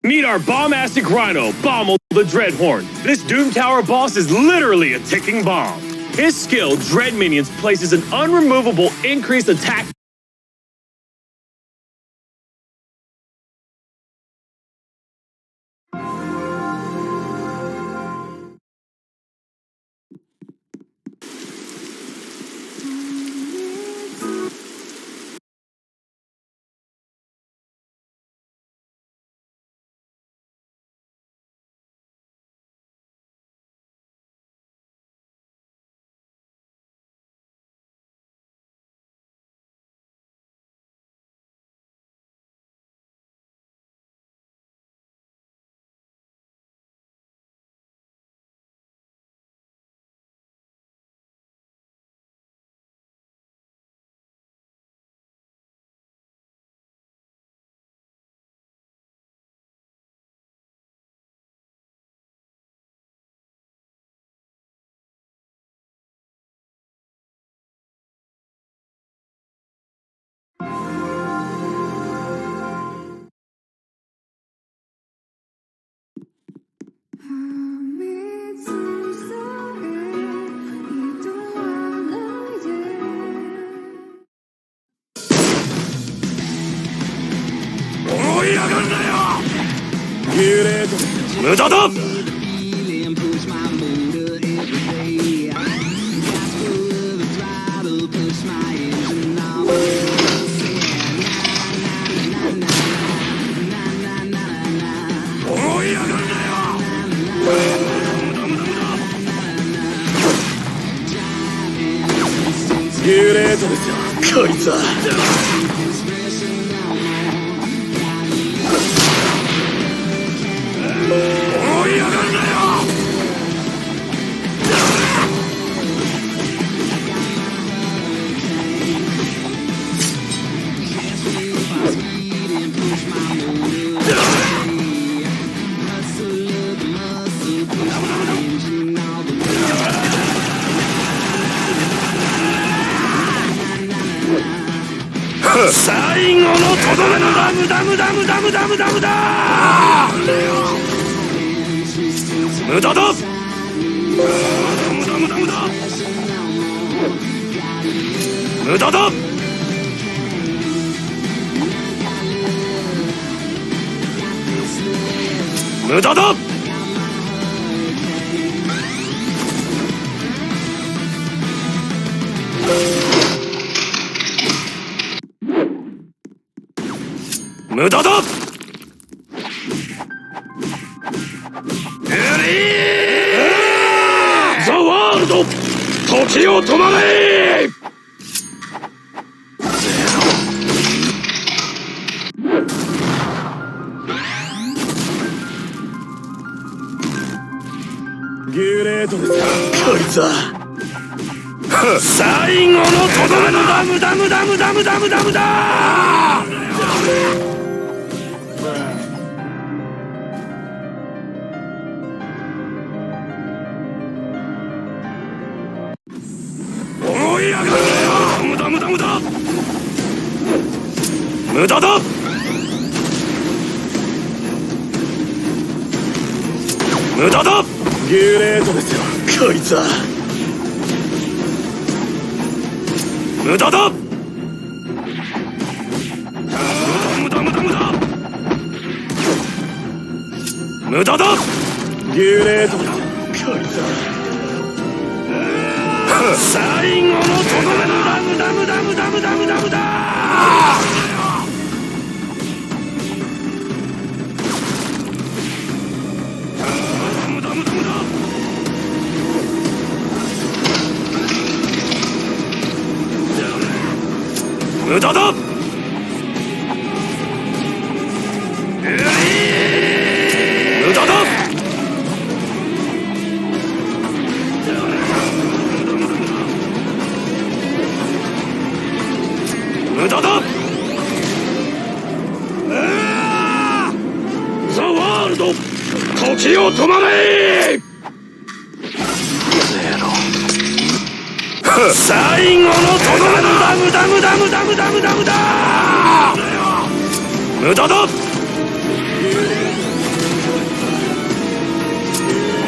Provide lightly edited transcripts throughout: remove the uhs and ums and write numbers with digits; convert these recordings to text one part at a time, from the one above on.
Meet our bombastic Rhino, Bommel the Dreadhorn. This Doom Tower boss is literally a ticking bomb. His skill, Dread Minions, places an unremovable increased attack.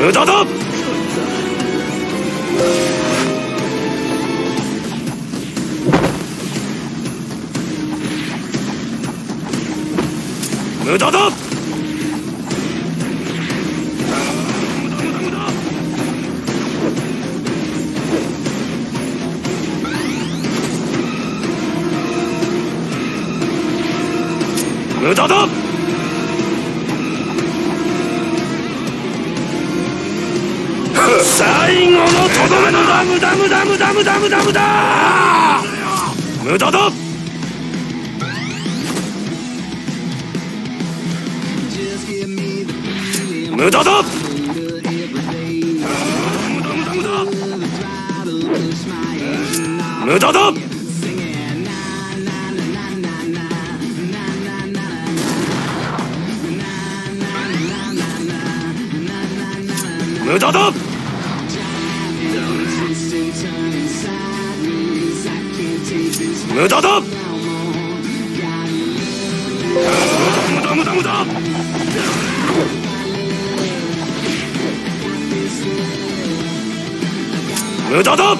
無駄だ。無駄だ。無駄だ。最後のとどめだ。無駄無駄無駄無駄無駄無駄無駄だ。無駄だ。無駄だ。無駄だ。無駄だ。無駄無駄無駄。無駄だ。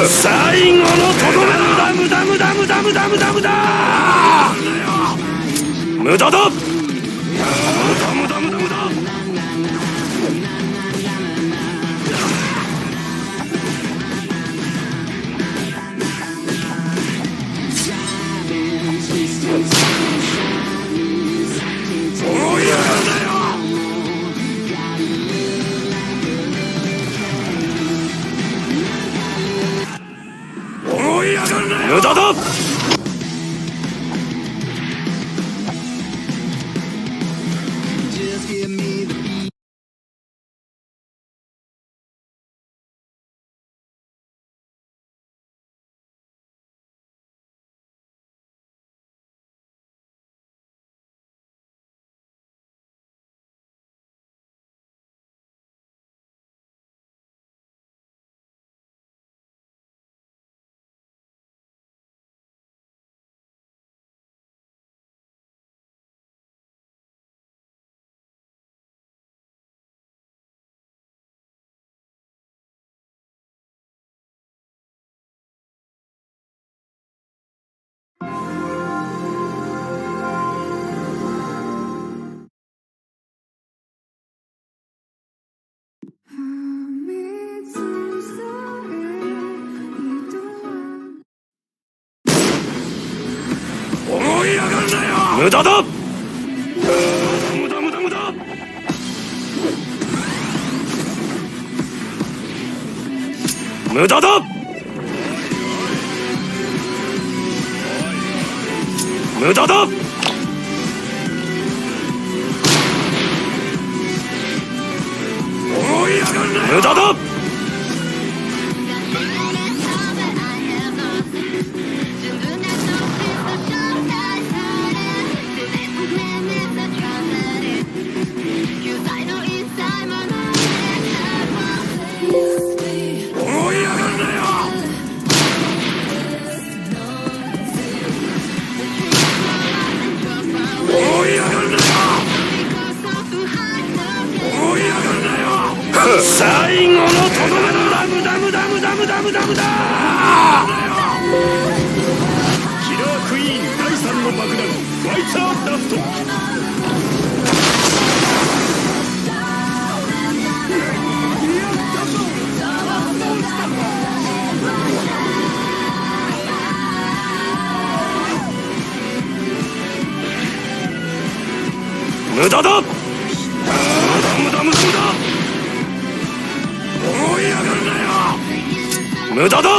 最後のとどめだ。無駄無駄無駄無駄無駄無駄無駄だ。無駄無駄無駄無駄。おいやがんだよ。おいやがんだよ。無駄だ。思い上がるなよ。無駄だ。無駄無駄無駄。無駄だ。無駄だ。思い上がるなよ。無駄だ。最後のとどめだ。無駄無駄無駄無駄無駄無駄。キラークイーン第3の爆弾ファイターダスト。無駄だ。無駄無駄無駄無駄。思い上がるなよ。無駄だ。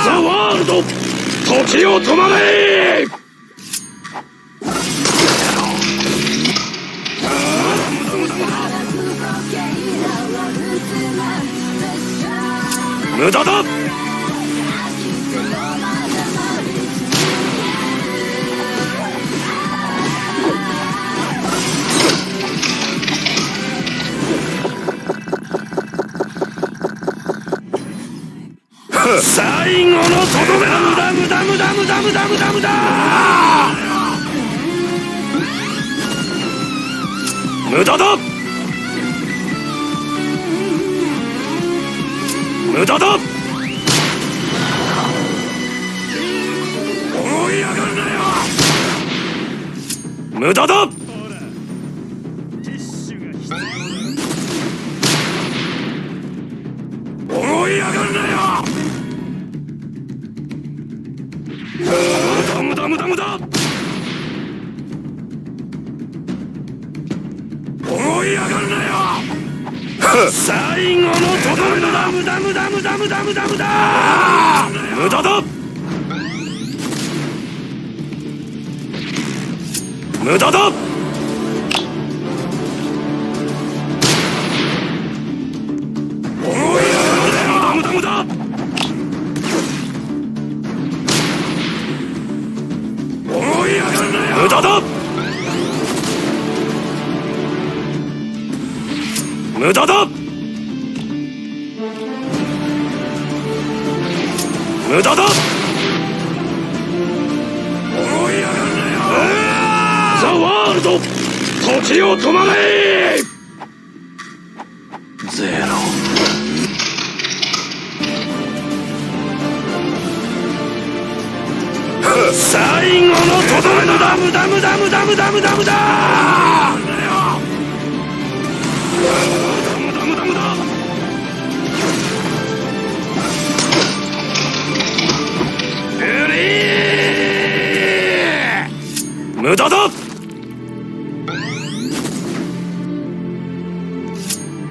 ザ・ワールド、時を止まれ。無駄だ。最後のとどめだ。無駄無駄無駄無駄無駄無駄無駄無駄だ。無駄だ。追い上がるなよ。無駄だ。追い上がるなよ。無駄無駄無駄無駄。追い上がるなよ。最後のとどめだ。無駄無駄無駄無駄無駄無駄無駄だ。無駄だ。追い上がるなよ。無駄無駄無駄。追い上がるなよ。無駄だ。無駄だ。無駄だ。追い上がるなよ。ザ・ワールド、時を止まれ。ゼロ。最後のとどめだ。無駄無駄無駄無駄無駄無駄。無駄だ。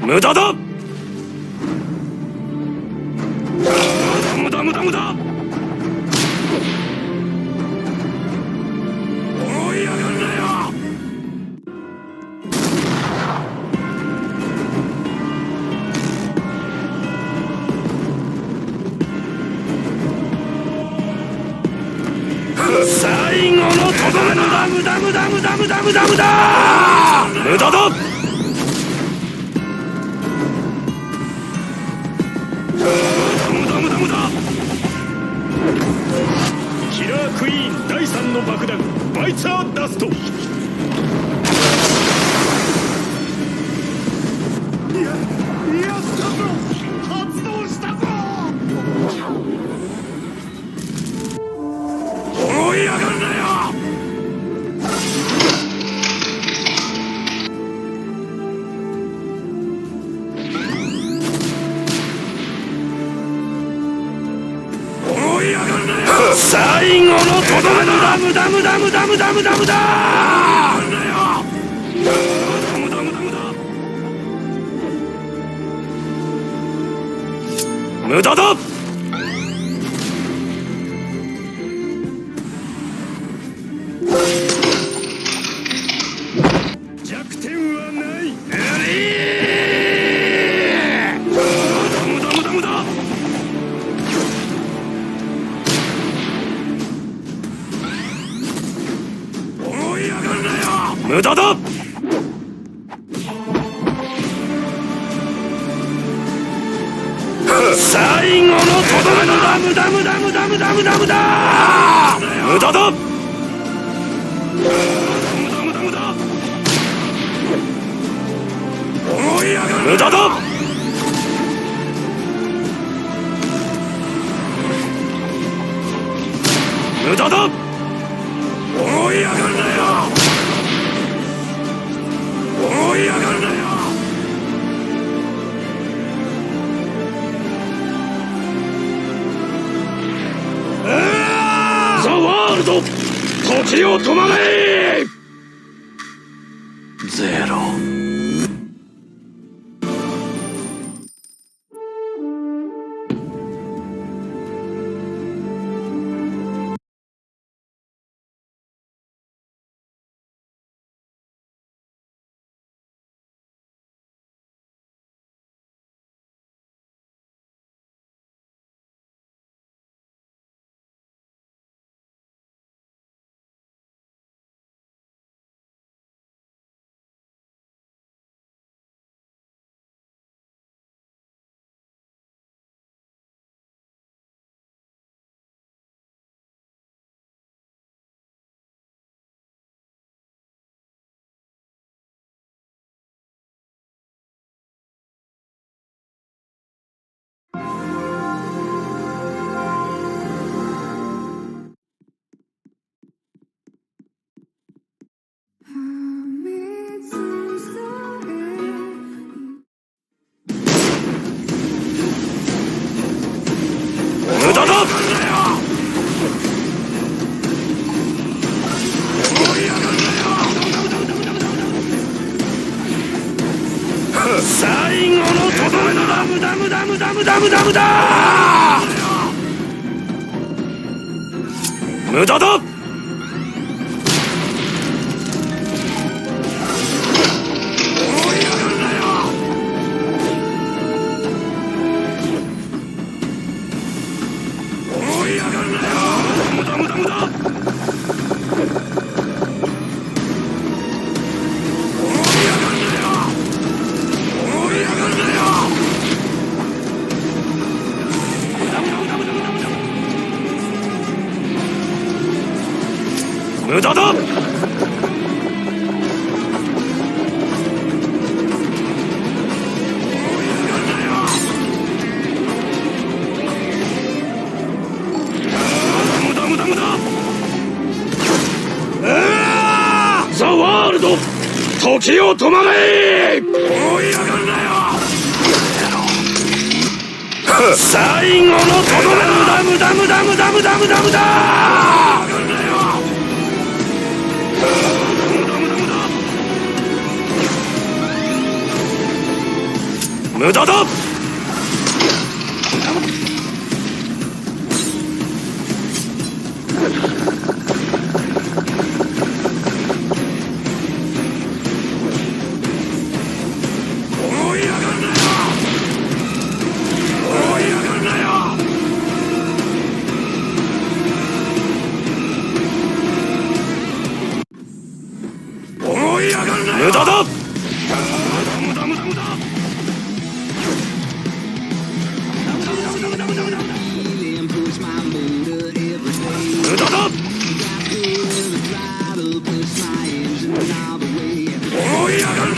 無駄だ。無駄無駄無駄。追い上がるなよ。最後のとどめだ。無駄無駄無駄無駄無駄無駄無駄だ。無駄無駄無駄。キラークイーン第3の爆弾バイチャーダスト。やったぞ。発動したぞ。追い上がるなよ。追い上がるなよ。最後のとどめだ。無駄無駄無駄無駄無駄無駄。無駄無駄無駄無駄。無駄だ。弱点はない。無駄無駄無駄。追い上がるなよ。無駄だ。最後のとどめだ。無駄無駄無駄無駄無駄無駄無駄だ。無駄だ。無駄だ。追い上がるなよ。追い上がるなよ。ザ・ワールド、時を止まれ。ゼロ。無駄無駄無駄無駄無駄無駄無駄だ。無駄だ。ザ・ワールド、時を止まれ。追い上がるなよ。最後のとどめ。無駄無駄無駄無駄無駄無駄。無駄だ。無駄だ。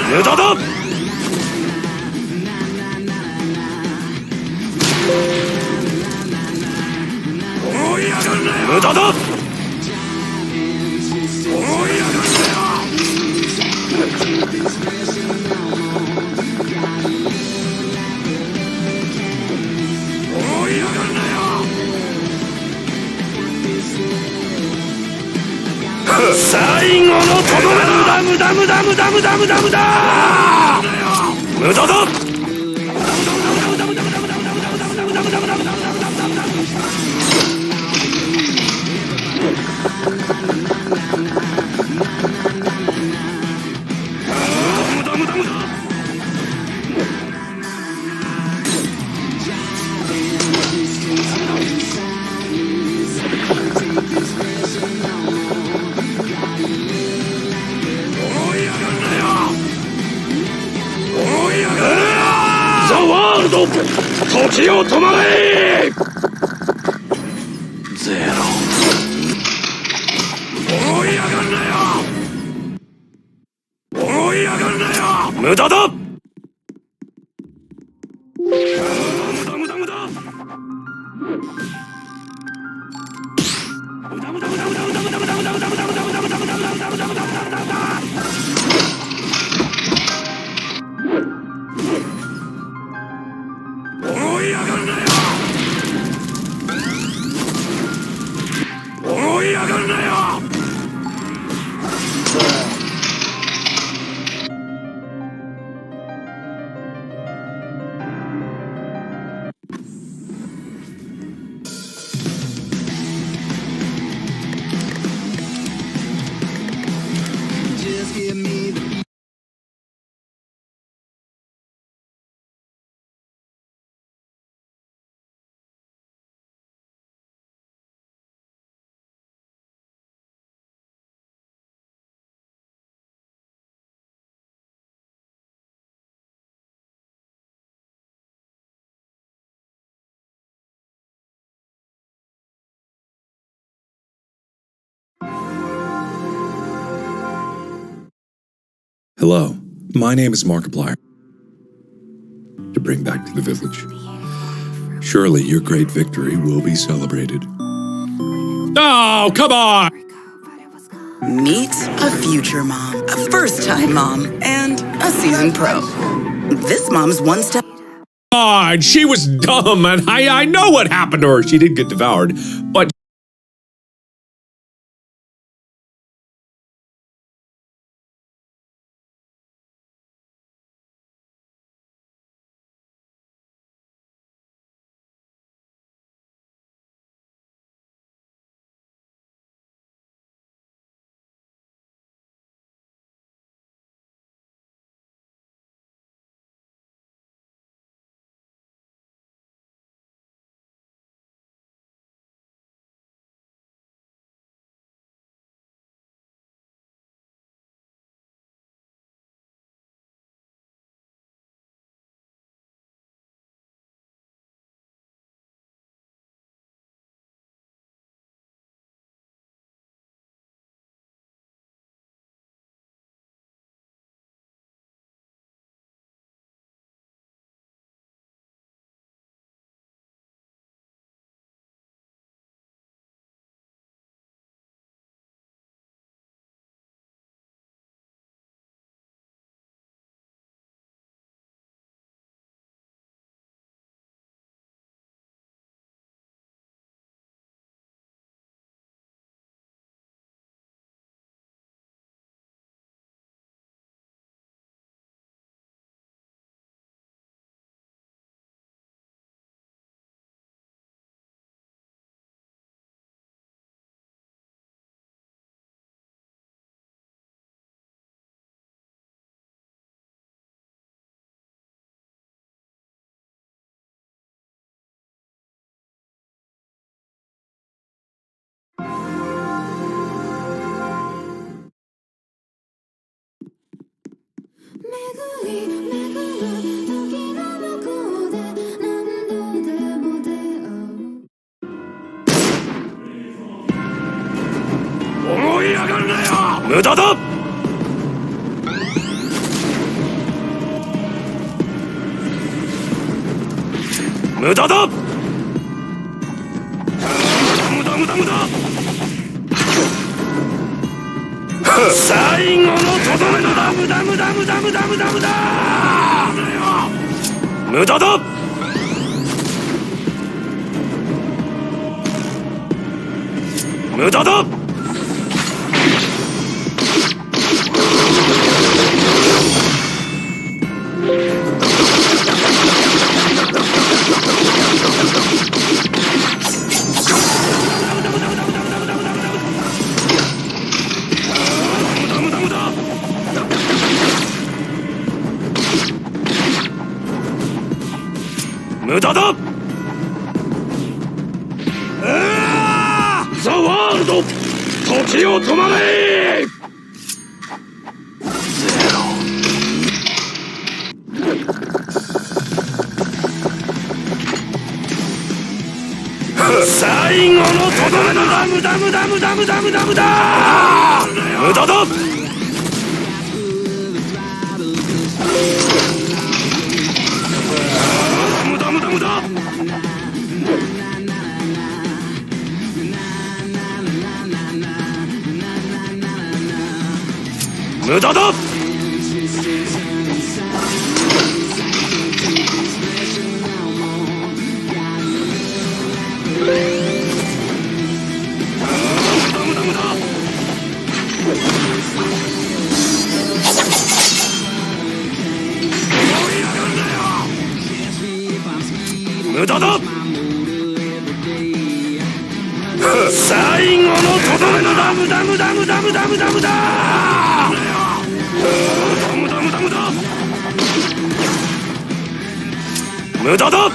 無駄だ。無駄だ。無駄だ。最後のとどめ。無駄無駄無駄無駄無駄無駄無駄だ。ザ・ワールド、時を止まれ。ゼロ。追い上がるなよ。追い上がるなよ。無駄だ。無駄無駄無駄。追い上がるなよ。追い上がるなよ。Hello, my name is Markiplier. To bring back to the village. Surely your great victory will be celebrated. Oh, come on! Meet a future mom, a first-time mom, and a seasoned pro. This mom's one step. God, she was dumb, and I know what happened to her. She did get devoured, but 巡り巡る時の向こうで何度でも出会う思い上がるなよ。無駄だ。無駄だ。無駄無駄無駄。最後のとどめだ。無駄無駄無駄無駄無駄無駄。無駄だ。無駄だ。無駄だ。ザ・ワールド、時を止まれ。最後のとどめだ。無駄無駄無駄無駄無駄無駄無駄だ。無駄無駄無駄。無駄だ。無駄だ。最後のとどめだ。無駄無駄無駄無駄無駄無駄無駄無駄無駄無駄だ。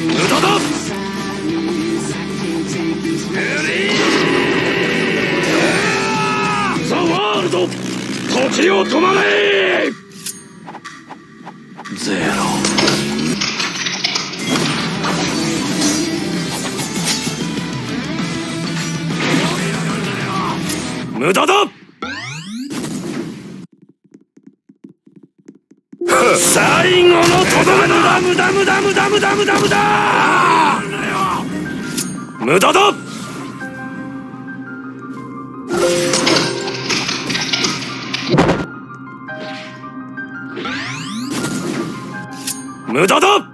無駄だ。ザ・ワールド、時を止まれ。ゼロ。無駄だ。最後のとどめだ。無駄無駄無駄無駄無駄無駄無駄だ。無駄だ。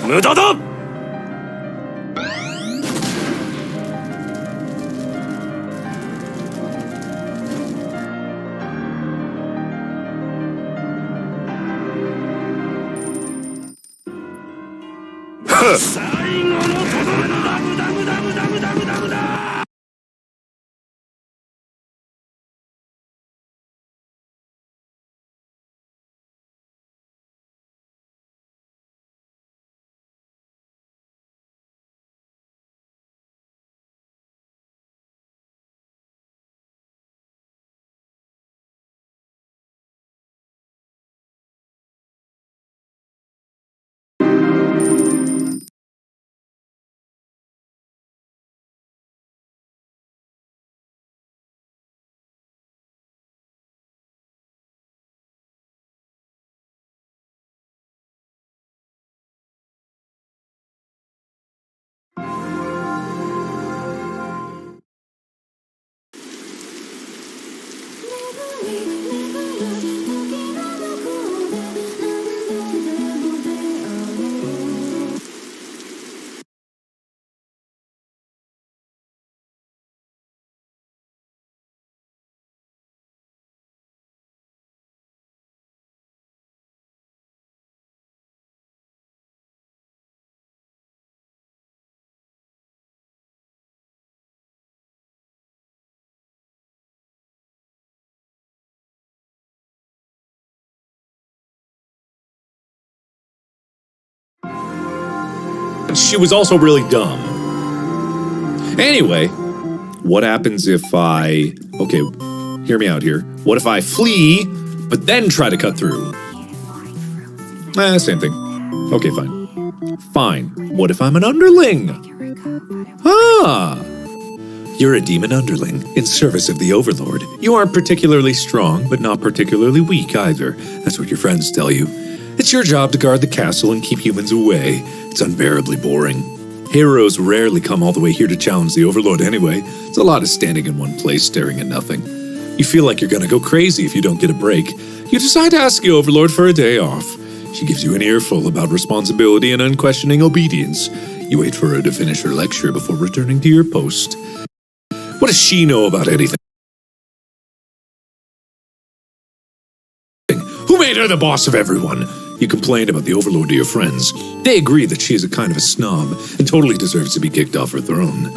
無駄だ。最後のとどめだ。無駄無駄無駄無駄無駄無駄。she was also really dumb. Anyway, what happens if I... Okay, hear me out here. What if I flee, but then try to cut through? Same thing. Okay, fine. Fine. What if I'm an underling? Ah! You're a demon underling in service of the Overlord. You aren't particularly strong, but not particularly weak either. That's what your friends tell you. It's your job to guard the castle and keep humans away. It's unbearably boring. Heroes rarely come all the way here to challenge the Overlord anyway. It's a lot of standing in one place staring at nothing. You feel like you're gonna go crazy if you don't get a break. You decide to ask the Overlord for a day off. She gives you an earful about responsibility and unquestioning obedience. You wait for her to finish her lecture before returning to your post. What does she know about anything? Who made her the boss of everyone? You complain about the Overlord to your friends. They agree that she is a kind of a snob and totally deserves to be kicked off her throne.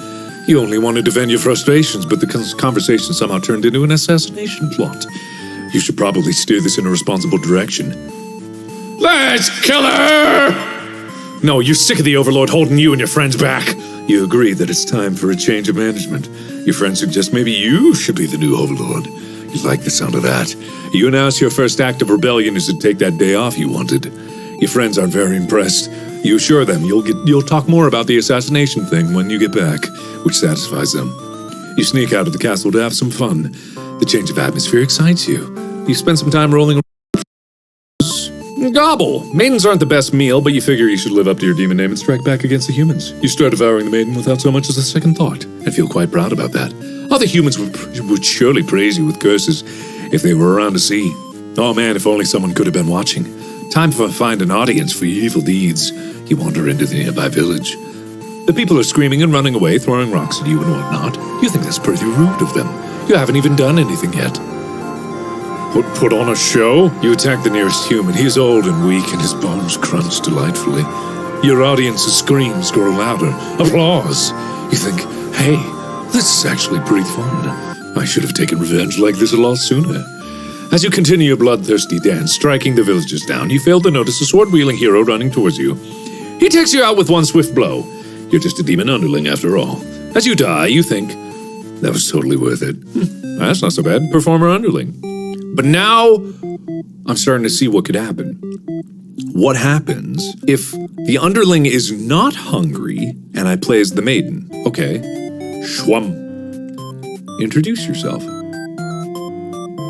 You only wanted to vent your frustrations, but the conversation somehow turned into an assassination plot. You should probably steer this in a responsible direction. Let's kill her! No, you're sick of the Overlord holding you and your friends back. You agree that it's time for a change of management. Your friends suggest maybe you should be the new Overlord. You like the sound of that. You announce your first act of rebellion is to take that day off you wanted. Your friends aren't very impressed. You assure them you'll talk more about the assassination thing when you get back, which satisfies them. You sneak out of the castle to have some fun. The change of atmosphere excites you. You spend some time rolling around. Gobble! Maidens aren't the best meal, but you figure you should live up to your demon name and strike back against the humans. You start devouring the maiden without so much as a second thought, and feel quite proud about that. Other humans would surely praise you with curses if they were around to see. Oh man, if only someone could have been watching. Time to find an audience for your evil deeds. You wander into the nearby village. The people are screaming and running away, throwing rocks at you and whatnot. You think that's pretty rude of them. You haven't even done anything yet. Put on a show? You attack the nearest human. He is old and weak, and his bones crunch delightfully. Your audience's screams grow louder. Applause. You think, hey, this is actually pretty fun. I should have taken revenge like this a lot sooner. As you continue your bloodthirsty dance, striking the villagers down, you fail to notice a sword-wielding hero running towards you. He takes you out with one swift blow. You're just a demon underling after all. As you die, you think, that was totally worth it. That's not so bad. Performer underling. But now, I'm starting to see what could happen. What happens if the underling is not hungry and I play as the maiden? Okay. Shwum. Introduce yourself.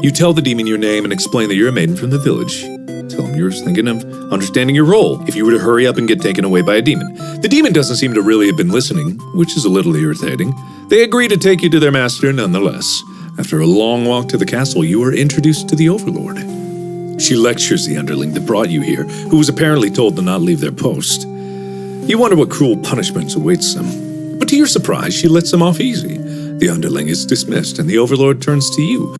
You tell the demon your name and explain that you're a maiden from the village. Tell him you're thinking of understanding your role if you were to hurry up and get taken away by a demon. The demon doesn't seem to really have been listening, which is a little irritating. They agree to take you to their master nonetheless. After a long walk to the castle, you are introduced to the Overlord. She lectures the underling that brought you here, who was apparently told to not leave their post. You wonder what cruel punishments awaits them. But to your surprise, she lets them off easy. The underling is dismissed, and the Overlord turns to you.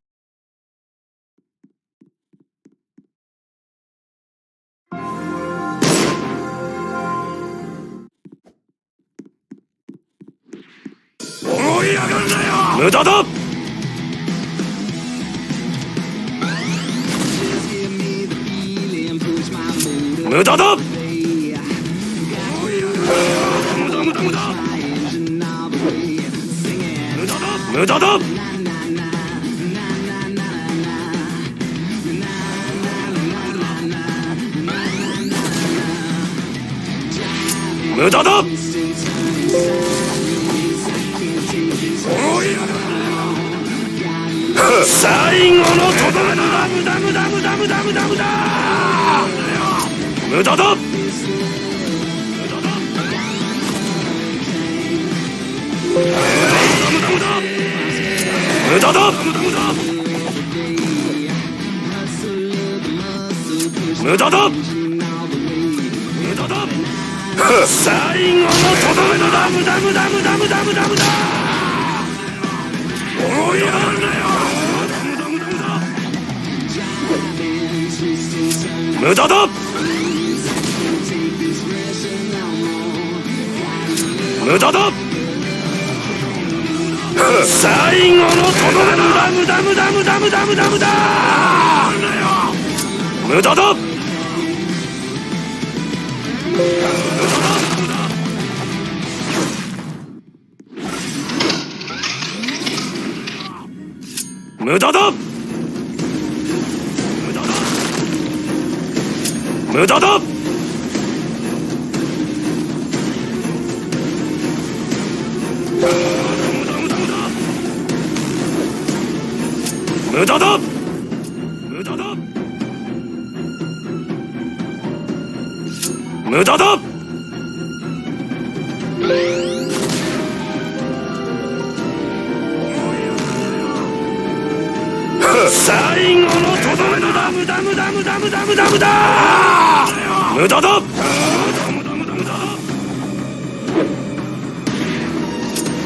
無駄だ無駄だ無駄だ無駄だ無駄だ最後のとどめだ無駄無駄無駄無駄無駄無駄無駄だ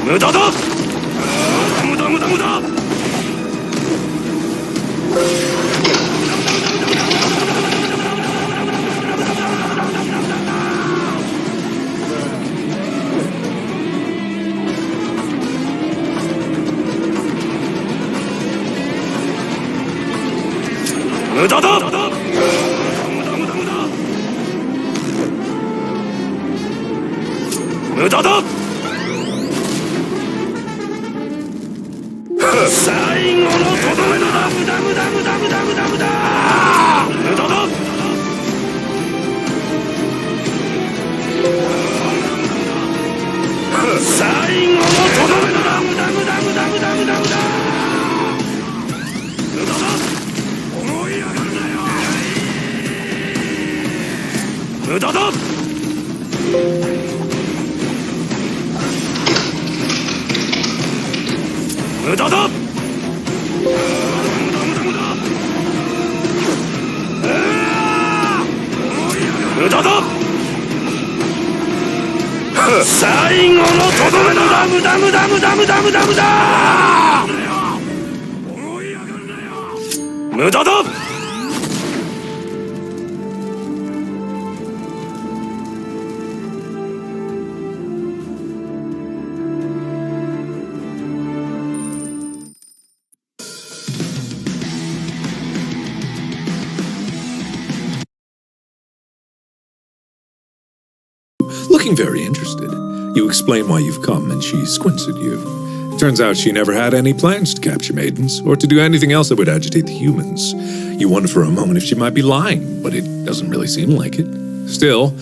無駄だ無駄無駄無駄無駄だ無駄だ最後のとどめだ無駄無駄無駄無駄無駄無駄無駄だ最後のとどめだ無駄無駄無駄無駄無駄無駄無駄だ思い上がるなよ無駄だ無駄だ無駄だ最後のとどめだ無駄無駄無駄無駄無駄無駄無駄だLooking very interested. You explain why you've come, and she squints at you. It turns out she never had any plans to capture maidens, or to do anything else that would agitate the humans. You wonder for a moment if she might be lying, but it doesn't really seem like it. Still,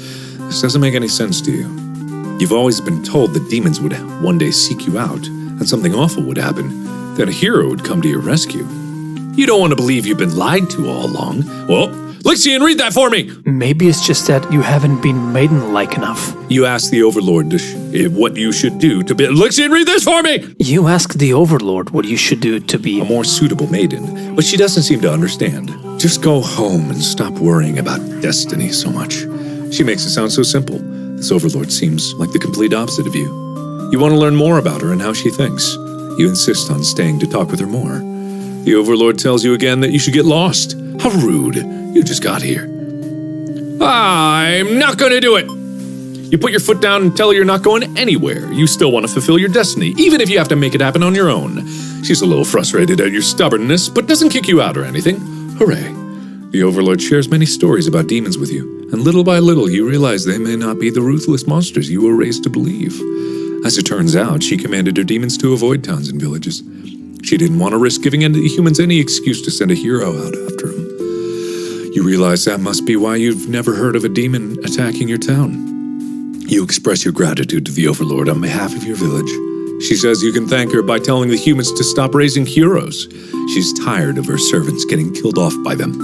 this doesn't make any sense to you. You've always been told that demons would one day seek you out, and something awful would happen, that a hero would come to your rescue. You don't want to believe you've been lied to all along. Well, Lixian, read that for me! Maybe it's just that you haven't been maiden-like enough. You ask the Overlord what you should do to be... Lixian, read this for me! You ask the Overlord what you should do to be... A more suitable maiden, but she doesn't seem to understand. Just go home and stop worrying about destiny so much. She makes it sound so simple. This Overlord seems like the complete opposite of you. You want to learn more about her and how she thinks. You insist on staying to talk with her more. The Overlord tells you again that you should get lost. How rude. You just got here. I'm not going to do it. You put your foot down and tell her you're not going anywhere. You still want to fulfill your destiny, even if you have to make it happen on your own. She's a little frustrated at your stubbornness, but doesn't kick you out or anything. Hooray. The Overlord shares many stories about demons with you, and little by little you realize they may not be the ruthless monsters you were raised to believe. As it turns out, she commanded her demons to avoid towns and villages. She didn't want to risk giving humans any excuse to send a hero out after him. You realize that must be why you've never heard of a demon attacking your town. You express your gratitude to the Overlord on behalf of your village. She says you can thank her by telling the humans to stop raising heroes. She's tired of her servants getting killed off by them.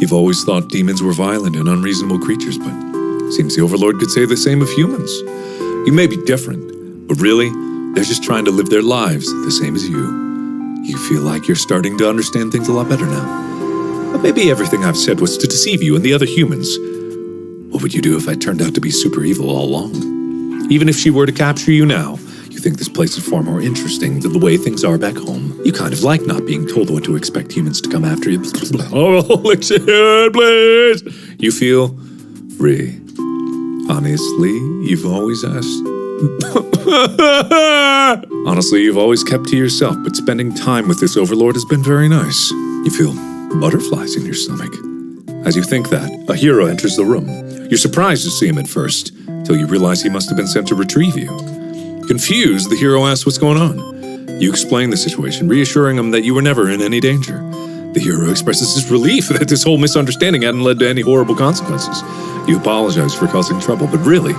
You've always thought demons were violent and unreasonable creatures, but it seems the Overlord could say the same of humans. You may be different, but really, they're just trying to live their lives the same as you. You feel like you're starting to understand things a lot better now. But maybe everything I've said was to deceive you and the other humans. What would you do if I turned out to be super evil all along? Even if she were to capture you now, you think this place is far more interesting than the way things are back home. You kind of like not being told what to expect humans to come after you. Oh, Lixian, please! You feel free. Honestly, you've always asked... Honestly, you've always kept to yourself, but spending time with this Overlord has been very nice. You feel butterflies in your stomach. As you think that, a hero enters the room. You're surprised to see him at first, till you realize he must have been sent to retrieve you. Confused, the hero asks what's going on. You explain the situation, reassuring him that you were never in any danger. The hero expresses his relief that this whole misunderstanding hadn't led to any horrible consequences. You apologize for causing trouble, but really,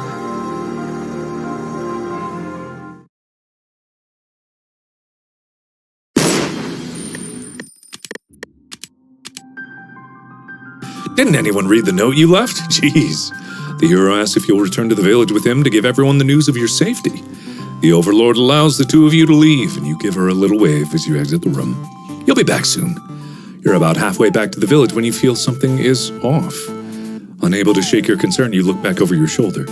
didn't anyone read the note you left? Jeez. The hero asks if you'll return to the village with him to give everyone the news of your safety. The Overlord allows the two of you to leave, and you give her a little wave as you exit the room. You'll be back soon. You're about halfway back to the village when you feel something is off. Unable to shake your concern, you look back over your shoulder.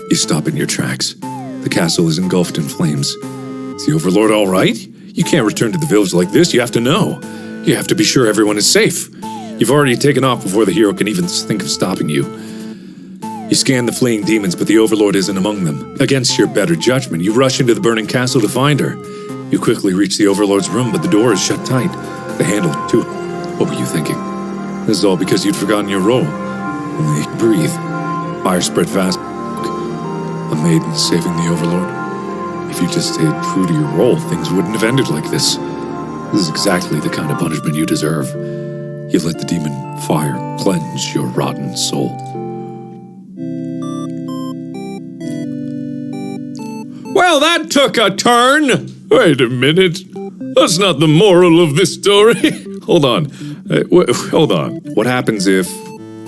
You stop in your tracks. The castle is engulfed in flames. Is the Overlord all right? You can't return to the village like this. You have to know. You have to be sure everyone is safe. You've already taken off before the hero can even think of stopping you. You scan the fleeing demons, but the Overlord isn't among them. Against your better judgment, you rush into the burning castle to find her. You quickly reach the Overlord's room, but the door is shut tight. The handle, too. What were you thinking? This is all because you'd forgotten your role. Only breathe. Fire spread fast. A maiden saving the Overlord. If you just stayed true to your role, things wouldn't have ended like this. This is exactly the kind of punishment you deserve. You let the demon fire cleanse your rotten soul. Well, that took a turn! Wait a minute. That's not the moral of this story. Hold on. Hold on. What happens if...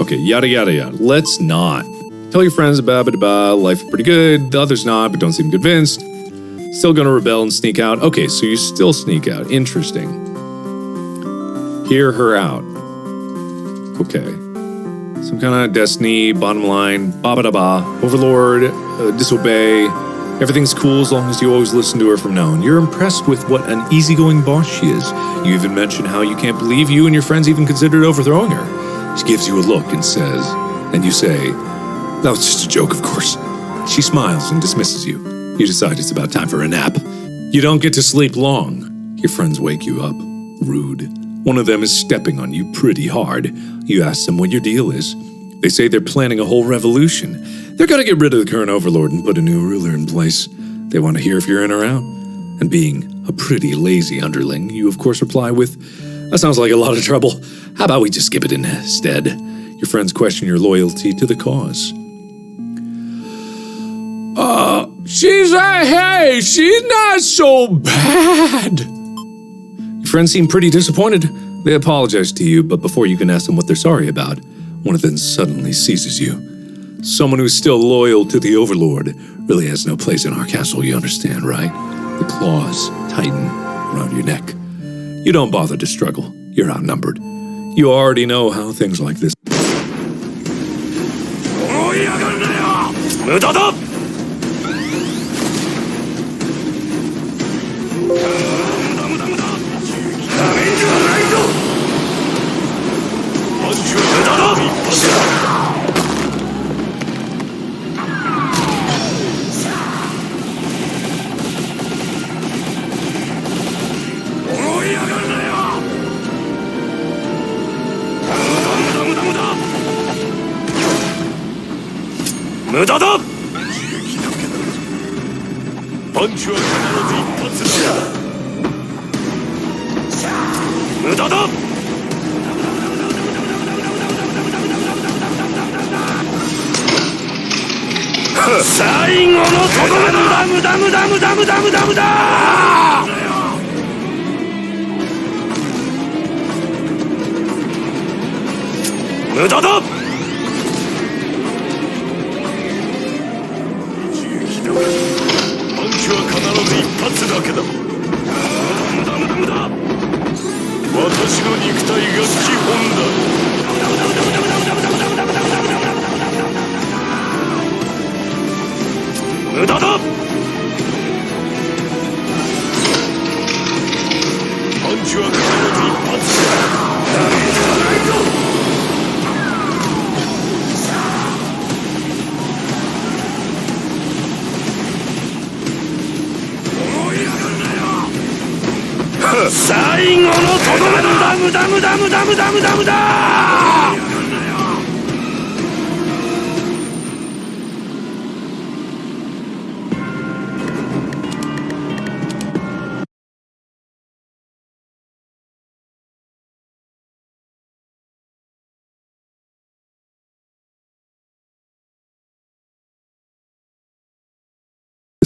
Okay, yada yada yada. Let's not. Tell your friends about it, life is pretty good, the others not, but don't seem convinced. Still gonna rebel and sneak out. Okay, so you still sneak out. Interesting. Hear her out. Okay. Some kind of destiny, bottom line, ba-ba-da-ba, Overlord, disobey. Everything's cool as long as you always listen to her from now on. You're impressed with what an easygoing boss she is. You even mention how you can't believe you and your friends even considered overthrowing her. She gives you a look and says, and you say, that was just a joke, of course. She smiles and dismisses you. You decide it's about time for a nap. You don't get to sleep long. Your friends wake you up. Rude. One of them is stepping on you pretty hard. You ask them what your deal is. They say they're planning a whole revolution. They're gonna get rid of the current Overlord and put a new ruler in place. They want to hear if you're in or out. And being a pretty lazy underling, you of course reply with, that sounds like a lot of trouble. How about we just skip it instead? Your friends question your loyalty to the cause. She's not so bad. Your friends seem pretty disappointed. They apologize to you, but before you can ask them what they're sorry about, one of them suddenly seizes you. Someone who's still loyal to the Overlord really has no place in our castle, you understand, right? The claws tighten around your neck. You don't bother to struggle. You're outnumbered. You already know how things like this.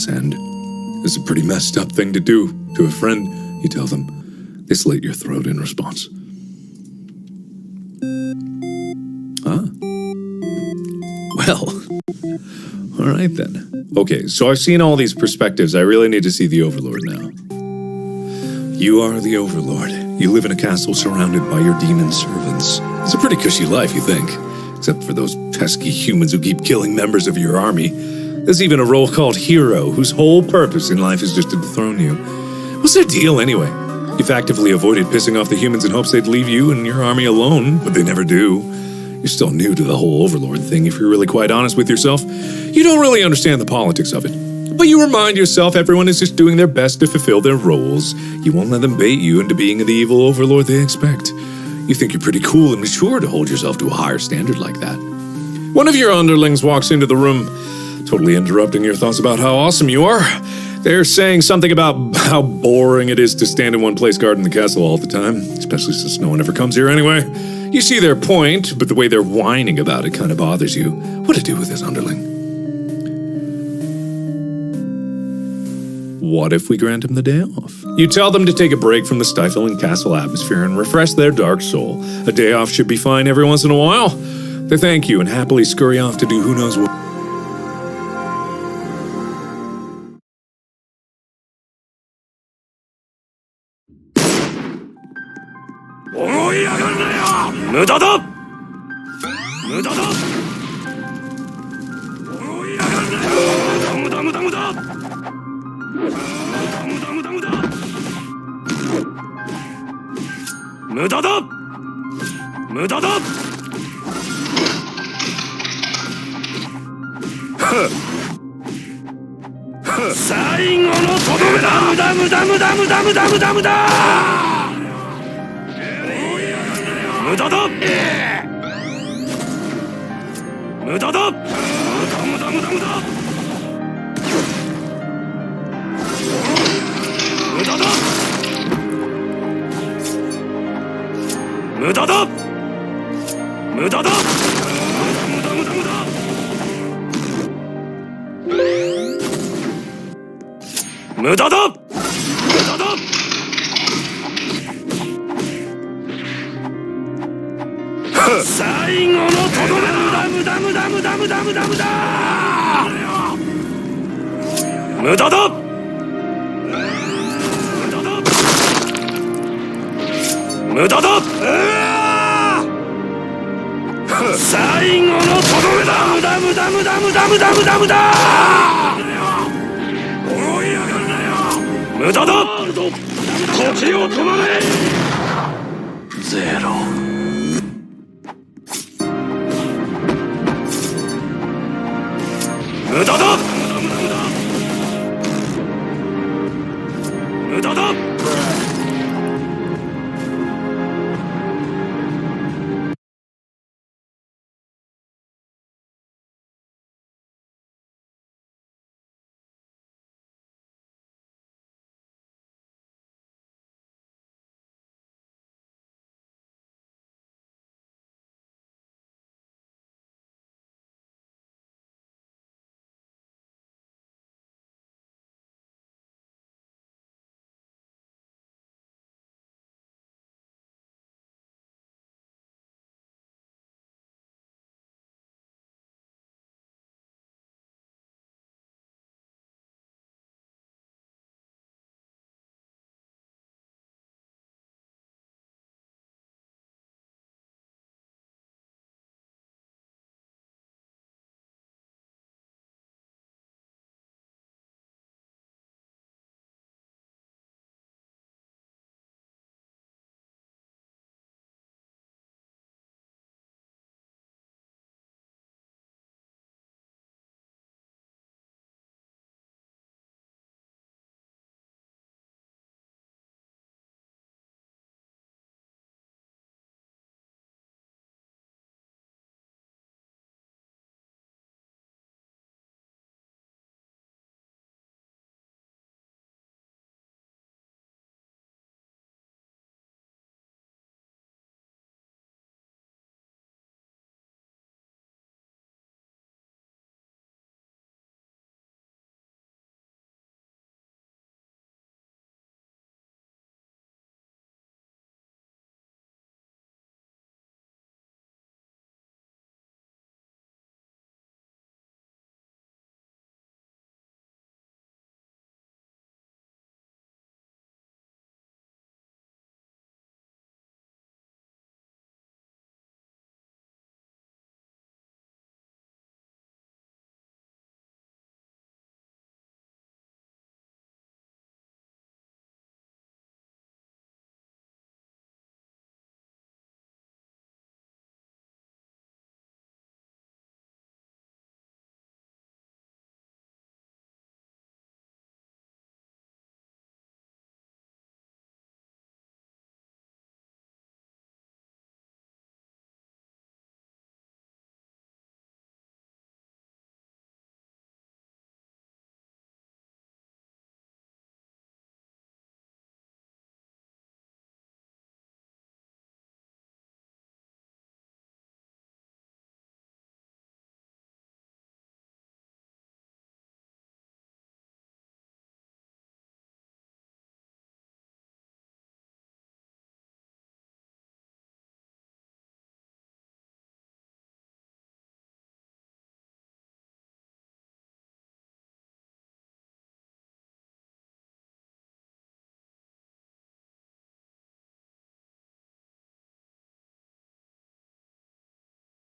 his hand. It's a pretty messed up thing to do to a friend, you tell them. They slit your throat in response. Ah. Well, all right then. Okay, so I've seen all these perspectives. I really need to see the Overlord now. You are the Overlord. You live in a castle surrounded by your demon servants. It's a pretty cushy life, you think. Except for those pesky humans who keep killing members of your army. There's even a role called Hero, whose whole purpose in life is just to dethrone you. What's their deal, anyway? You've actively avoided pissing off the humans in hopes they'd leave you and your army alone, but they never do. You're still new to the whole Overlord thing, if you're really quite honest with yourself. You don't really understand the politics of it. But you remind yourself everyone is just doing their best to fulfill their roles. You won't let them bait you into being the evil Overlord they expect. You think you're pretty cool and mature to hold yourself to a higher standard like that. One of your underlings walks into the room, totally interrupting your thoughts about how awesome you are. They're saying something about how boring it is to stand in one place guarding the castle all the time, especially since no one ever comes here anyway. You see their point, but the way they're whining about it kind of bothers you. What to do with this underling? What if we grant him the day off? You tell them to take a break from the stifling castle atmosphere and refresh their dark soul. A day off should be fine every once in a while. They thank you and happily scurry off to do who knows what.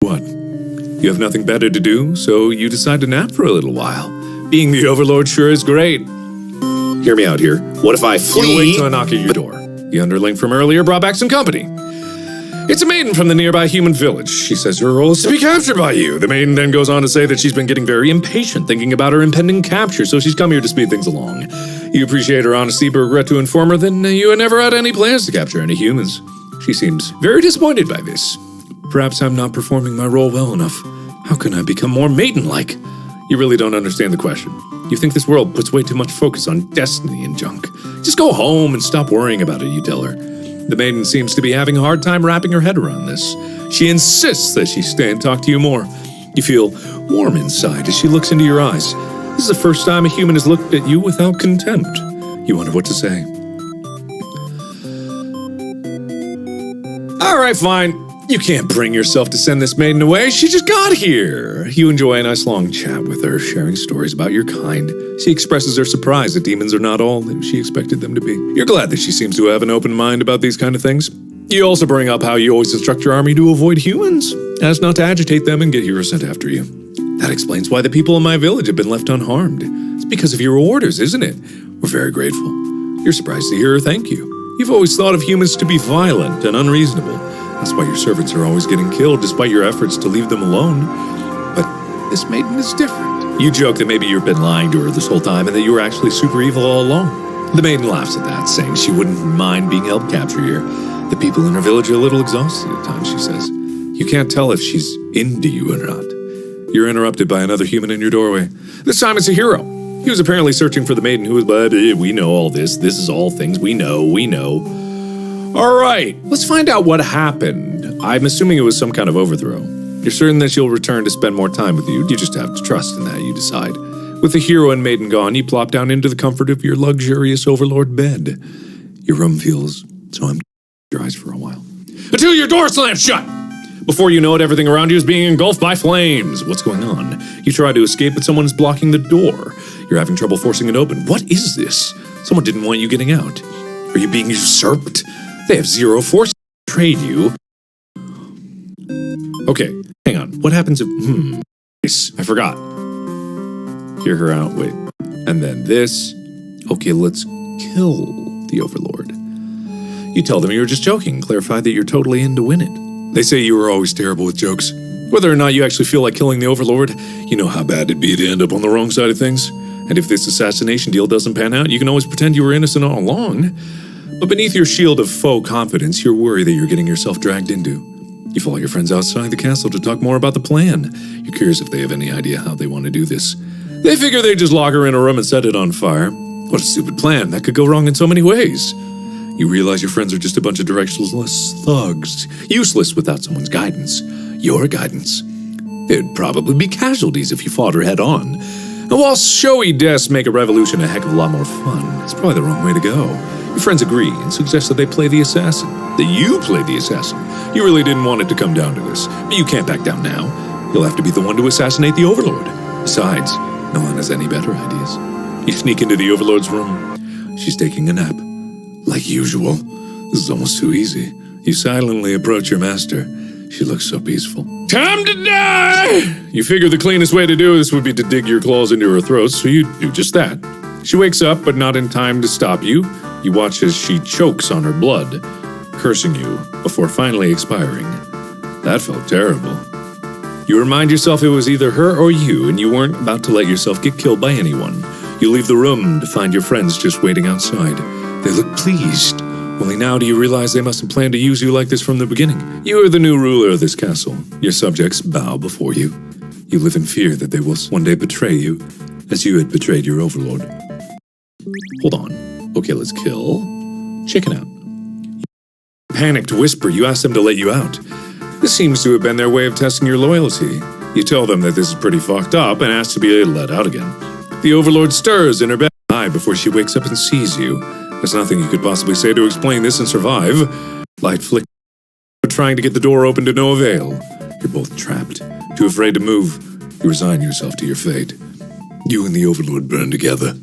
What? You have nothing better to do, so you decide to nap for a little while. Being the Overlord sure is great. Hear me out here. What if I flee? You wait till I knock at your door. The underling from earlier brought back some company. It's a maiden from the nearby human village. She says her role is to be captured by you. The maiden then goes on to say that she's been getting very impatient thinking about her impending capture, so she's come here to speed things along. You appreciate her honesty, but regret to inform her that you had never had any plans to capture any humans. She seems very disappointed by this. Perhaps I'm not performing my role well enough. How can I become more maiden-like? You really don't understand the question. You think this world puts way too much focus on destiny and junk. Just go home and stop worrying about it, you tell her. The maiden seems to be having a hard time wrapping her head around this. She insists that she stay and talk to you more. You feel warm inside as she looks into your eyes. This is the first time a human has looked at you without contempt. You wonder what to say. All right, fine. You can't bring yourself to send this maiden away. She just got here. You enjoy a nice long chat with her, sharing stories about your kind. She expresses her surprise that demons are not all that she expected them to be. You're glad that she seems to have an open mind about these kind of things. You also bring up how you always instruct your army to avoid humans, as not to agitate them and get heroes sent after you. That explains why the people in my village have been left unharmed. It's because of your orders, isn't it? We're very grateful. You're surprised to hear her thank you. You've always thought of humans to be violent and unreasonable. That's why your servants are always getting killed despite your efforts to leave them alone. But this maiden is different. You joke that maybe you've been lying to her this whole time and that you were actually super evil all along. The maiden laughs at that, saying she wouldn't mind being helped capture here. The people in her village are a little exhausted at times, she says. You can't tell if she's into you or not. You're interrupted by another human in your doorway. This time it's a hero. He was apparently searching for the maiden who was, but we know all this. This is all things we know. All right, let's find out what happened. I'm assuming it was some kind of overthrow. You're certain that she'll return to spend more time with you. You just have to trust in that, you decide. With the hero and maiden gone, you plop down into the comfort of your luxurious overlord bed. Your room feels so empty. Your eyes for a while. Until your door slams shut! Before you know it, everything around you is being engulfed by flames. What's going on? You try to escape, but someone is blocking the door. You're having trouble forcing it open. What is this? Someone didn't want you getting out. Are you being usurped? They have zero force to trade you. Okay, hang on. What happens if... I forgot. Hear her out, wait. And then this. Okay, let's kill the Overlord. You tell them you were just joking, clarify that you're totally in to win it. They say you were always terrible with jokes. Whether or not you actually feel like killing the Overlord, you know how bad it'd be to end up on the wrong side of things. And if this assassination deal doesn't pan out, you can always pretend you were innocent all along. But beneath your shield of faux confidence, you're worried that you're getting yourself dragged into. You follow your friends outside the castle to talk more about the plan. You're curious if they have any idea how they want to do this. They figure they'd just lock her in a room and set it on fire. What a stupid plan. That could go wrong in so many ways. You realize your friends are just a bunch of directionless thugs, useless without someone's guidance. Your guidance. They'd probably be casualties if you fought her head on. And while showy deaths make a revolution a heck of a lot more fun, it's probably the wrong way to go. Your friends agree and suggest that they play the assassin. That you play the assassin. You really didn't want it to come down to this, but you can't back down now. You'll have to be the one to assassinate the Overlord. Besides, no one has any better ideas. You sneak into the Overlord's room. She's taking a nap. Like usual. This is almost too easy. You silently approach your master. She looks so peaceful. Time to die! You figure the cleanest way to do this would be to dig your claws into her throat, so you do just that. She wakes up, but not in time to stop you. You watch as she chokes on her blood, cursing you, before finally expiring. That felt terrible. You remind yourself it was either her or you, and you weren't about to let yourself get killed by anyone. You leave the room to find your friends just waiting outside. They look pleased. Only now do you realize they mustn't plan to use you like this from the beginning. You are the new ruler of this castle. Your subjects bow before you. You live in fear that they will one day betray you, as you had betrayed your overlord. Hold on. Okay, let's kill. Chicken out. Panicked whisper, you ask them to let you out. This seems to have been their way of testing your loyalty. You tell them that this is pretty fucked up and ask to be let out again. The Overlord stirs in her bed before she wakes up and sees you. There's nothing you could possibly say to explain this and survive. Light flick, trying to get the door open to no avail. You're both trapped, too afraid to move. You resign yourself to your fate. You and the Overlord burn together.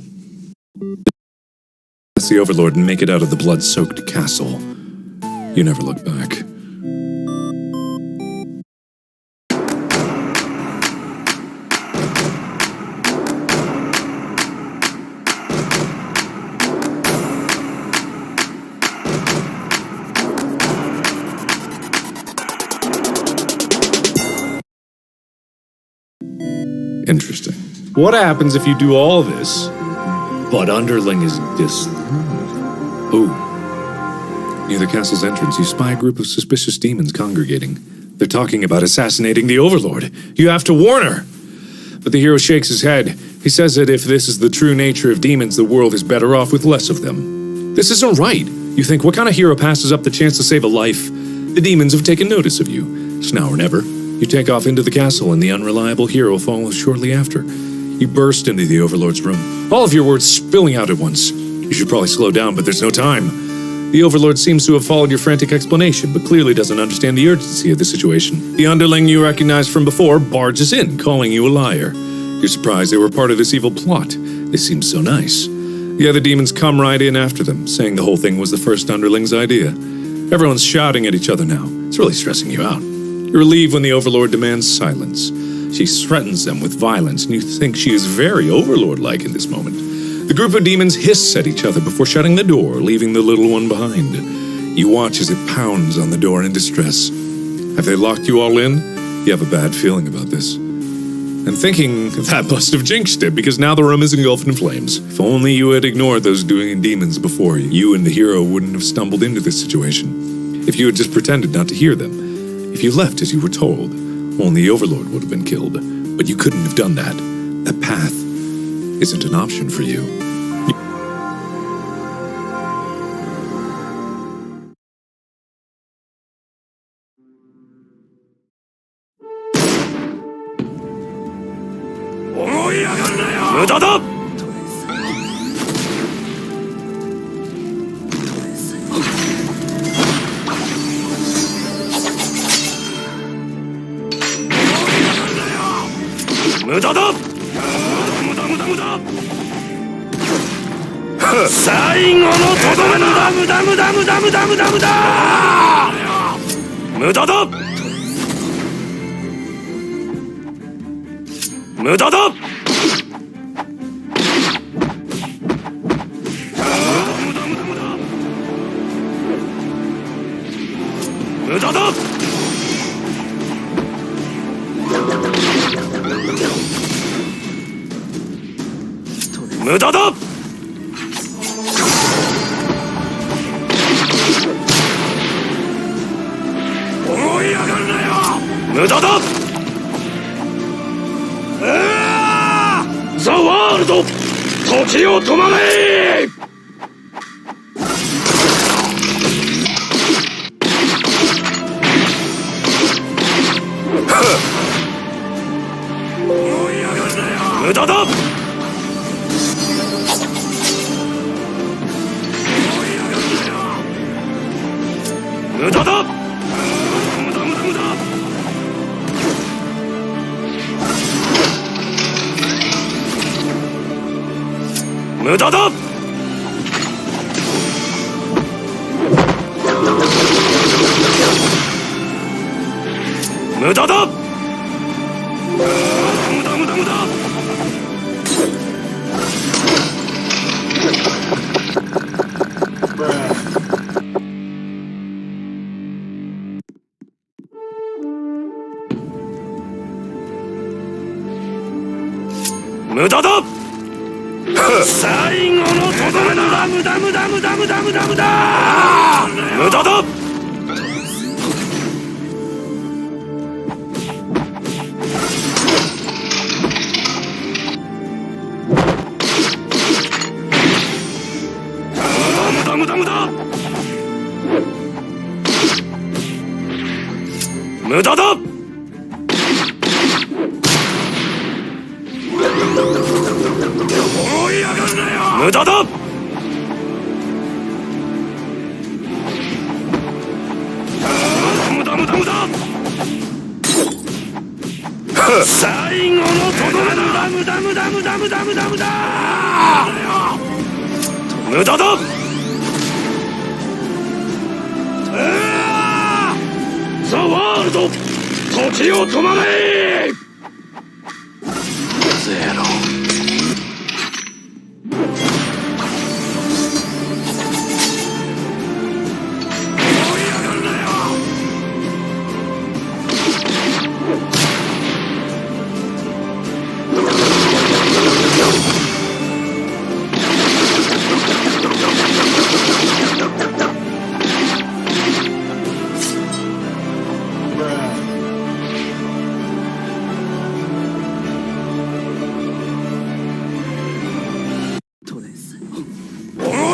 That's the Overlord and make it out of the blood-soaked castle. You never look back. Interesting. What happens if you do all this, but Underling is Ooh. Near the castle's entrance, you spy a group of suspicious demons congregating. They're talking about assassinating the Overlord. You have to warn her! But the hero shakes his head. He says that if this is the true nature of demons, the world is better off with less of them. This isn't right. You think, what kind of hero passes up the chance to save a life? The demons have taken notice of you. It's now or never. You take off into the castle, and the unreliable hero follows shortly after. You burst into the Overlord's room, all of your words spilling out at once. You should probably slow down, but there's no time. The Overlord seems to have followed your frantic explanation, but clearly doesn't understand the urgency of the situation. The underling you recognized from before barges in, calling you a liar. You're surprised they were part of this evil plot. They seem so nice. The other demons come right in after them, saying the whole thing was the first underling's idea. Everyone's shouting at each other now. It's really stressing you out. You're relieved when the Overlord demands silence. She threatens them with violence, and you think she is very Overlord-like in this moment. The group of demons hiss at each other before shutting the door, leaving the little one behind. You watch as it pounds on the door in distress. Have they locked you all in? You have a bad feeling about this. And thinking that must have jinxed it, because now the room is engulfed in flames. If only you had ignored those doing demons before, you and the hero wouldn't have stumbled into this situation. If you had just pretended not to hear them. If you left as you were told, only the Overlord would have been killed. But you couldn't have done that. That path isn't an option for you.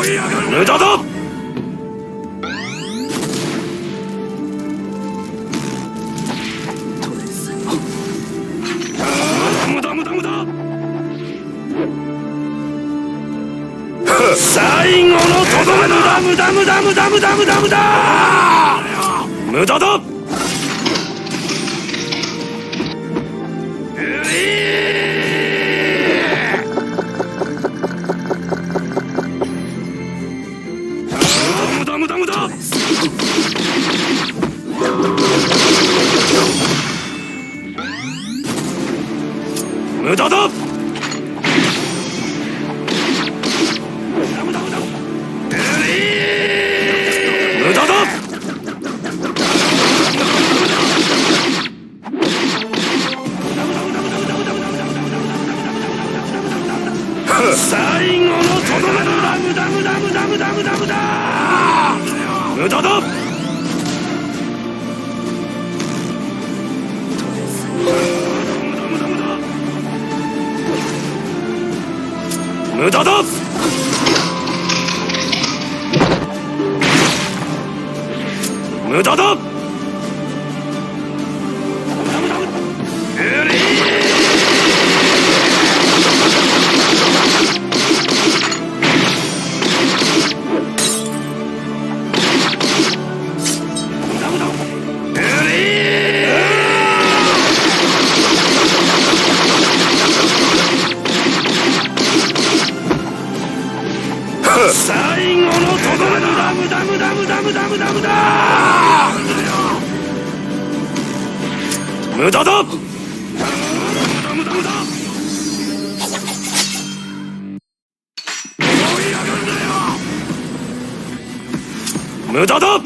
無駄だ。無駄無駄無駄。最後のとどめだ。無駄無駄無駄無駄無駄無駄。無駄だ。無駄無駄無駄。無駄だ。無駄だ。最後のとどめだ。無駄無駄無駄無駄無駄無駄。無駄だ。無駄だ。無駄だ。最後のとどめだ。無駄無駄無駄無駄無駄無駄。無駄だ。無駄無駄無駄。無駄だ。